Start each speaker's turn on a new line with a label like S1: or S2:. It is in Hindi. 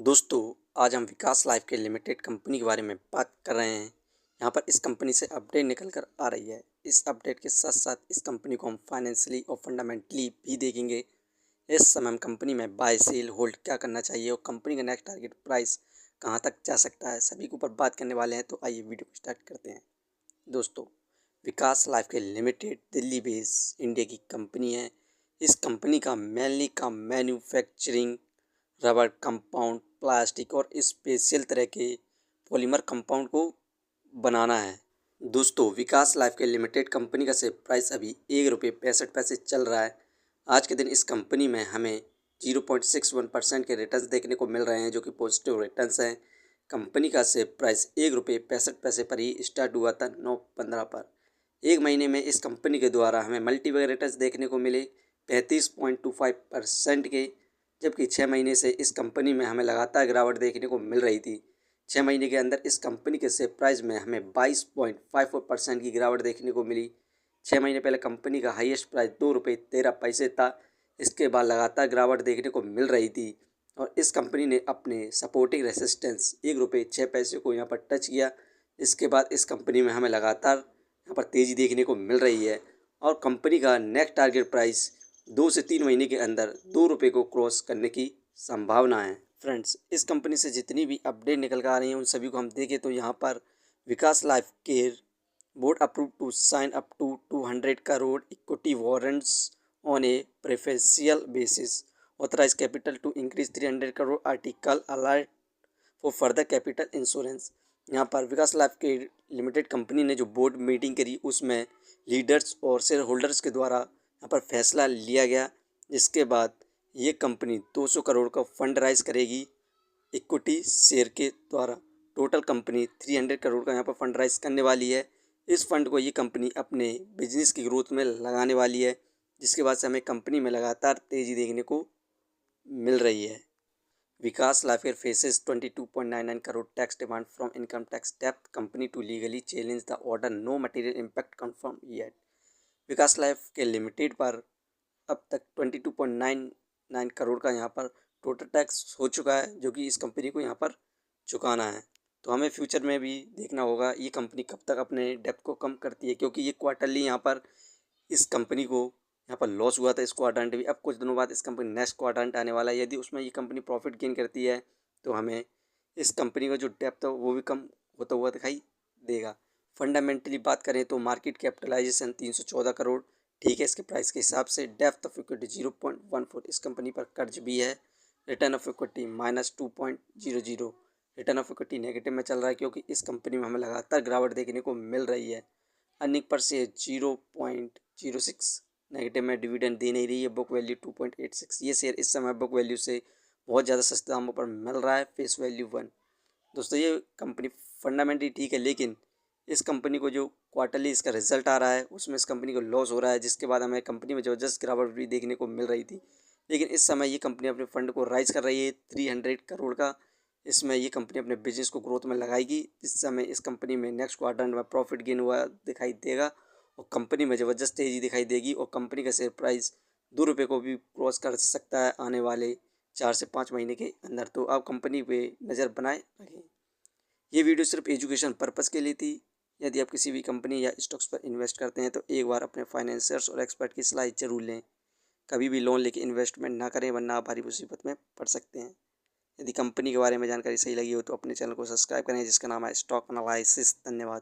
S1: दोस्तों, आज हम विकास लाइफ के लिमिटेड कंपनी के बारे में बात कर रहे हैं। यहाँ पर इस कंपनी से अपडेट निकल कर आ रही है। इस अपडेट के साथ साथ इस कंपनी को हम फाइनेंशियली और फंडामेंटली भी देखेंगे। इस समय हम कंपनी में बाय सेल होल्ड क्या करना चाहिए और कंपनी का नेक्स्ट टारगेट प्राइस कहाँ तक जा सकता है, सभी के ऊपर बात करने वाले हैं। तो आइए वीडियो को स्टार्ट करते हैं। दोस्तों, विकास लाइफ के लिमिटेड दिल्ली बेस इंडिया की कंपनी है। इस कंपनी का मेनली काम मैन्युफैक्चरिंग रबर कंपाउंड, प्लास्टिक और स्पेशल तरह के पॉलीमर कंपाउंड को बनाना है। दोस्तों, विकास लाइफ के लिमिटेड कंपनी का शेयर प्राइस अभी ₹1.65 चल रहा है। आज के दिन इस कंपनी में हमें 0.61% के रिटर्न्स देखने को मिल रहे हैं, जो कि पॉजिटिव रिटर्न्स हैं। कंपनी का शेयर प्राइस ₹1.65 पर ही स्टार्ट हुआ था 9/15 पर। एक महीने में इस कंपनी के द्वारा हमें मल्टीपल रिटर्न्स देखने को मिले 35.25% के, जबकि 6 महीने से इस कंपनी में हमें लगातार गिरावट देखने को मिल रही थी। 6 महीने के अंदर इस कंपनी के शेयर प्राइस में हमें 22.54% की गिरावट देखने को मिली। 6 महीने पहले कंपनी का हाईएस्ट प्राइस ₹2.13 था। इसके बाद लगातार गिरावट देखने को मिल रही थी और इस कंपनी ने अपने सपोर्टिंग रेसिस्टेंस ₹1.06 को यहाँ पर टच किया। इसके बाद इस कंपनी में हमें लगातार यहाँ पर तेज़ी देखने को मिल रही है और कंपनी का नेक्स्ट टारगेट प्राइस 2 से 3 महीने के अंदर ₹2 को क्रॉस करने की संभावना है। फ्रेंड्स, इस कंपनी से जितनी भी अपडेट निकल कर आ रही हैं उन सभी को हम देखें तो यहाँ पर Vikas life care board approve to sign up to 200 crore equity warrants on a preferential basis, authorise capital to increase 300 crore article alert for further capital insurance. यहाँ पर विकास लाइफ के लिमिटेड कंपनी ने जो बोर्ड मीटिंग करी उसमें लीडर्स और शेयर होल्डर्स के द्वारा यहाँ पर फैसला लिया गया, जिसके बाद ये कंपनी 200 करोड़ का फंड राइज करेगी इक्विटी शेयर के द्वारा। टोटल कंपनी 300 करोड़ का यहाँ पर फंड राइज करने वाली है। इस फंड को ये कंपनी अपने बिजनेस की ग्रोथ में लगाने वाली है, जिसके बाद से हमें कंपनी में लगातार तेज़ी देखने को मिल रही है। Vikas life care faces 22.99 crore tax demand from income tax dept company to legally challenge the order, no material impact confirm yet. Vikas life के लिमिटेड पर अब तक 22.99 करोड़ का यहाँ पर टोटल टैक्स हो चुका है, जो कि इस कंपनी को यहाँ पर चुकाना है। तो हमें फ्यूचर में भी देखना होगा ये कंपनी कब तक अपने डेप्ट को कम करती है, क्योंकि ये क्वार्टरली यहाँ पर इस कंपनी को यहाँ पर लॉस हुआ था इस क्वाड्रेंट भी। अब कुछ दिनों बाद इस कंपनी नेक्स्ट क्वाड्रेंट आने वाला है, यदि उसमें ये कंपनी प्रॉफिट गेन करती है तो हमें इस कंपनी का जो डेप्थ है वो भी कम होता हुआ दिखाई देगा। फंडामेंटली बात करें तो मार्केट कैपिटलाइजेशन 314 करोड़ ठीक है इसके प्राइस के हिसाब से। डेप्थ ऑफ इक्विटी 0.14, इस कंपनी पर कर्ज भी है। Return of equity -2.00, return of equity negative में चल रहा है क्योंकि इस कंपनी में हमें लगातार गिरावट देखने को मिल रही है। अर्निंग पर शेयर 0.06 नेगेटिव में, डिविडेंड दे नहीं रही है। बुक वैल्यू 2.86, ये शेयर इस समय बुक वैल्यू से बहुत ज़्यादा सस्ते दामों पर मिल रहा है। Face value 1। दोस्तों, ये कंपनी फंडामेंटली ठीक है, लेकिन इस कंपनी को जो क्वार्टरली इसका रिजल्ट आ रहा है उसमें इस कंपनी को लॉस हो रहा है, जिसके बाद हमें कंपनी में ज़बरदस्त गिरावट भी देखने को मिल रही थी। लेकिन इस समय ये कंपनी अपने फंड को राइज कर रही है 300 करोड़ का। इसमें ये कंपनी अपने बिजनेस को ग्रोथ में लगाएगी। इस समय इस कंपनी में नेक्स्ट क्वार्टर में प्रॉफिट गेन हुआ दिखाई देगा और कंपनी में ज़बरदस्त तेज़ी दिखाई देगी और कंपनी का शेयर प्राइस ₹2 को भी क्रॉस कर सकता है आने वाले 4 से 5 महीने के अंदर। तो आप कंपनी पे नज़र बनाए रखें। ये वीडियो सिर्फ एजुकेशन पर्पज़ के लिए थी। यदि आप किसी भी कंपनी या स्टॉक्स पर इन्वेस्ट करते हैं तो एक बार अपने फाइनेंसर्स और एक्सपर्ट की सलाह जरूर लें। कभी भी लोन लेके इन्वेस्टमेंट ना करें, वरना आप भारी मुसीबत में पड़ सकते हैं। यदि कंपनी के बारे में जानकारी सही लगी हो तो अपने चैनल को सब्सक्राइब करें, जिसका नाम है स्टॉक एनालिसिस। धन्यवाद।